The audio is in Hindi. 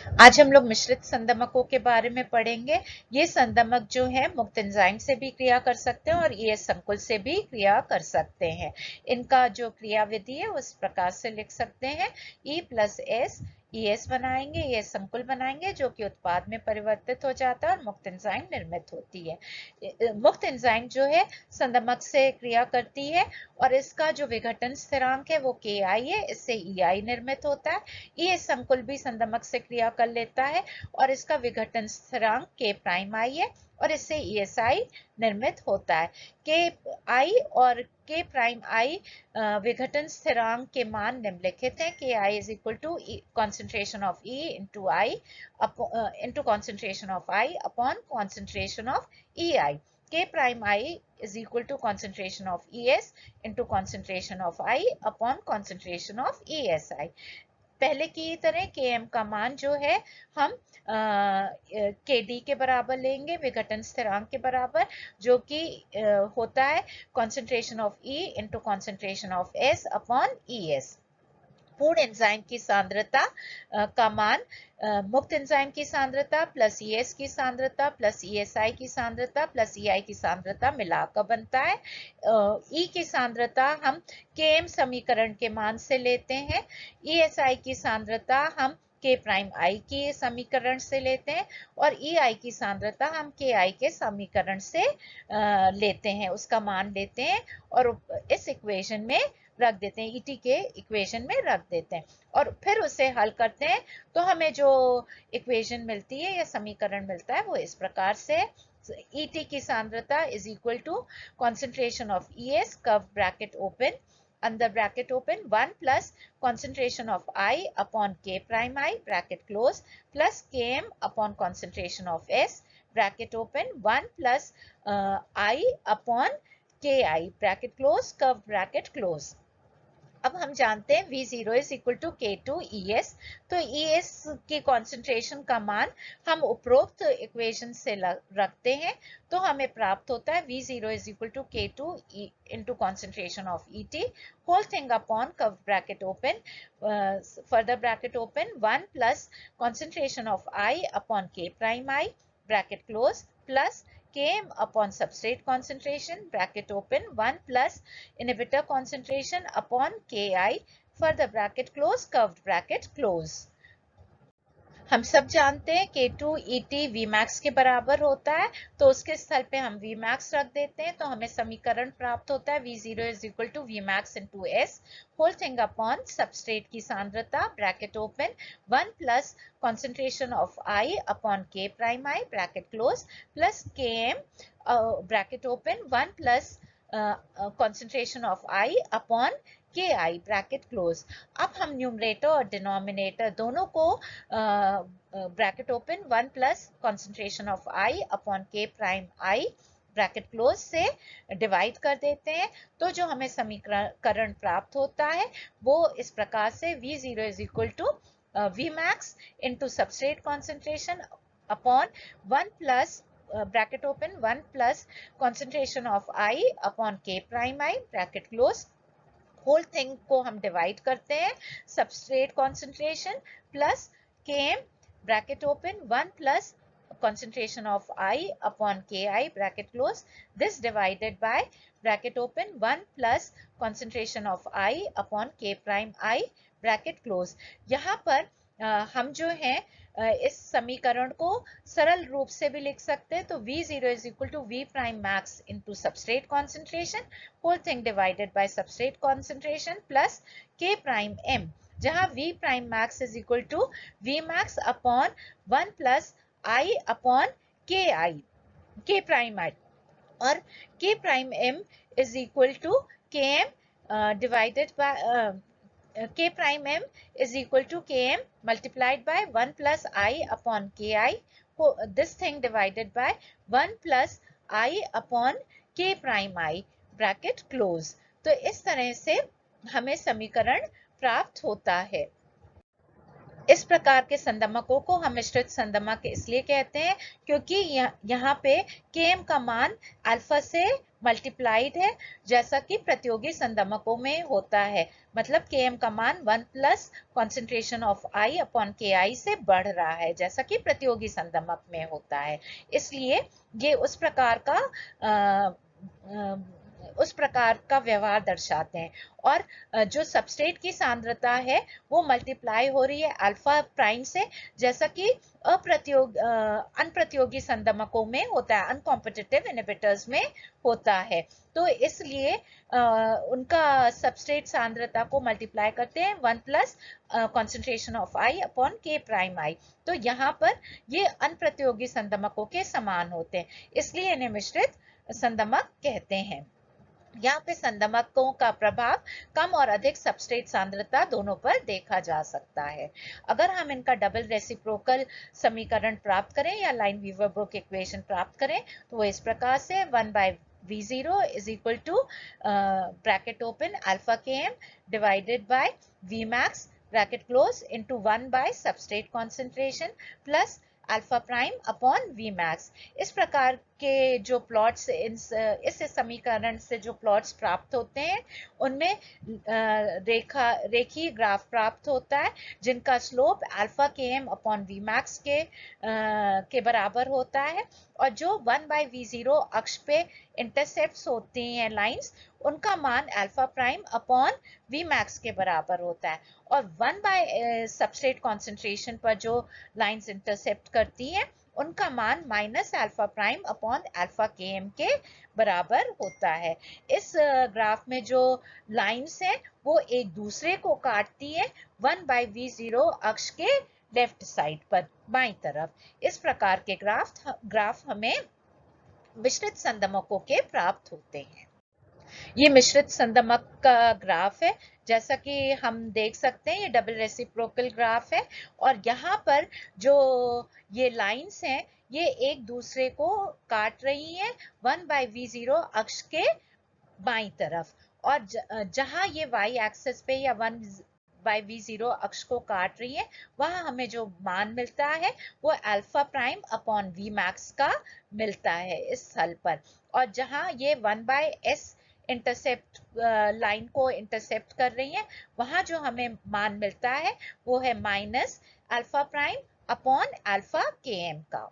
आज हम लोग मिश्रित संदमकों के बारे में पढ़ेंगे। ये संदमक जो है मुक्त एंजाइम से भी क्रिया कर सकते हैं और ES संकुल से भी क्रिया कर सकते हैं। इनका जो क्रिया विधि है उस प्रकार से लिख सकते हैं। E प्लस S ES बनाएंगे, ES संकुल बनाएंगे जो कि उत्पाद में परिवर्तित हो जाता है और मुक्त एंजाइम निर्मित होती है। मुक्त एंजाइम जो है संदमक से क्रिया करती है और इसका जो विघटन स्थिरांक है वो Ki है, इससे EI निर्मित होता है। ES संकुल भी संदमक से क्रिया कर लेता है और इसका विघटन स्थिरांक K प्राइम I है और इससे ESI निर्मित होता है। Ki और K प्राइम I विघटन स्थिरांक के मान निम्नलिखित हैं। Ki is equal to concentration of E into I into concentration of I upon concentration of EI. K prime I is equal to concentration of ES into concentration of I upon concentration of ESI. पहले की तरह Km का मान जो है हम Kd के बराबर लेंगे, विघटन स्थिरांक के बराबर, जो कि होता है concentration of E into concentration of S upon ES। पूर्ण एंजाइम की सांद्रता का मान मुक्त एंजाइम की सांद्रता प्लस ES की सांद्रता प्लस ESI की सांद्रता प्लस EI की सांद्रता मिलाकर बनता है। E की सांद्रता हम Km समीकरण के मान से लेते हैं। ESI की सांद्रता हम K प्राइम I के समीकरण से लेते हैं और EI की सांद्रता हम KI के समीकरण से लेते हैं, उसका मान लेते हैं और इस इक्वेशन में रख देते हैं, ET के इक्वेशन में रख देते हैं और फिर उसे हल करते हैं तो हमें जो इक्वेशन मिलती है या समीकरण मिलता है वो इस प्रकार से है। ET की सांद्रता is equal to concentration of ES curve bracket open under bracket open 1 plus concentration of I upon K prime I bracket close plus Km upon concentration of S bracket open 1 plus I upon Ki bracket close curve bracket close। अब हम जानते हैं V0 is equal to K2 ES, तो ES की कॉन्सेंट्रेशन का मान हम उपरोक्त इक्वेशन से रखते हैं तो हमें प्राप्त होता है V0 is equal to K2 into concentration of ET whole thing upon curve bracket open further bracket open 1 plus concentration of I upon K prime I bracket close plus Km upon substrate concentration bracket open 1 plus inhibitor concentration upon Ki further bracket close curved bracket close। हम सब जानते हैं K2 ET Vmax के बराबर होता है तो उसके स्थल पे हम Vmax रख देते हैं तो हमें समीकरण प्राप्त होता है V0 is equal to Vmax into S whole thing upon substrate की सांद्रता bracket open 1 plus concentration of I upon K prime I bracket close plus Km bracket open 1 plus concentration of I upon Ki bracket close. अब हम न्यूमरेटर और डिनोमिनेटर दोनों को bracket open 1 plus concentration of I upon K prime I bracket close से डिवाइड कर देते हैं तो जो हमें समीकरण प्राप्त होता है वो इस प्रकार से V0 is equal to Vmax into substrate concentration upon 1 plus bracket open 1 plus concentration of I upon K prime I bracket close whole thing को हम डिवाइड करते हैं substrate concentration plus Km bracket open 1 plus concentration of I upon Ki bracket close this divided by bracket open 1 plus concentration of I upon K prime I bracket close। यहाँ पर हम जो है इस समीकरण को सरल रूप से भी लिख सकते हैं तो V0 is equal to V prime max into substrate concentration whole thing divided by substrate concentration plus K prime M जहाँ V prime max is equal to V max upon 1 plus I upon K prime I और K prime M is equal to Km divided by K prime M is equal to Km multiplied by 1 plus I upon Ki this thing divided by 1 plus I upon K prime I bracket close। तो इस तरह से हमें समीकरण प्राप्त होता है। इस प्रकार के संदमकों को हम मिश्रित संदमक इसलिए कहते हैं क्योंकि यहाँ पे Km का मान अल्फा से मल्टीप्लाइड है, जैसा कि प्रतियोगी संदमकों में होता है। मतलब Km का मान 1 plus concentration of I upon KI से बढ़ रहा है, जैसा कि प्रतियोगी संदमक में होता है। इसलिए ये उस प्रकार का व्यवहार दर्शाते हैं। और जो सबस्ट्रेट की सांद्रता है वो मल्टीप्लाई हो रही है अल्फा प्राइम से, जैसा कि अनप्रतियोगी संदमकों में होता है, अनकॉम्पिटिटिव इनहिबिटर्स में होता है। तो इसलिए उनका सबस्ट्रेट सांद्रता को मल्टीप्लाई करते हैं 1 plus concentration of I upon K prime I। तो यहाँ पर ये अनप्रतियोगी संदमकों के समान होते हैं, इसलिए इन्हें मिश्रित संदमक कहते हैं। यहाँ पे संदमकों का प्रभाव कम और अधिक सबस्ट्रेट सांद्रता दोनों पर देखा जा सकता है। अगर हम इनका डबल रेसिप्रोकल समीकरण प्राप्त करें या लाइन-वीवर-ब्रुक इक्वेशन प्राप्त करें तो वो इस प्रकार से 1 by V0 is equal to bracket open alpha Km divided by Vmax bracket close into 1 by substrate concentration plus alpha prime upon V max. इस प्रकार के जो प्लॉट्स इस समीकरण से जो प्लॉट्स प्राप्त होते हैं उनमें रेखीय ग्राफ प्राप्त होता है जिनका स्लोप अल्फा के एम अपॉन वी मैक्स के बराबर होता है, और जो 1 by V0 अक्ष पे इंटरसेप्ट्स होती हैं लाइंस, उनका मान alpha prime upon V max के बराबर होता है। और 1 by सबस्ट्रेट कॉन्सेंट्रेशन पर जो लाइंस इंटरसेप्ट करती हैं उनका मान minus alpha prime upon alpha के एम के बराबर होता है। इस ग्राफ में जो लाइंस हैं वो एक दूसरे को काटती है 1 by V0 अक्ष के लेफ्ट साइड पर बाईं तरफ। इस प्रकार के ग्राफ हमें मिश्रित संदमकों के प्राप्त होते हैं। ये मिश्रित संदमक का ग्राफ है, जैसा कि हम देख सकते हैं ये डबल रेसिप्रोकल ग्राफ है, और यहाँ पर जो ये लाइंस हैं ये एक दूसरे को काट रही हैं 1 by V0 अक्ष के बाईं तरफ, और जहां ये y एक्सिस पे या 1 by V0 अक्ष को काट रही है वहां हमें जो मान मिलता है वो alpha prime upon V max का मिलता है इस हल पर। और जहां ये 1 by S इंटरसेप्ट लाइन को इंटरसेप्ट कर रही है वहां जो हमें मान मिलता है वो है minus alpha prime upon alpha के एम का।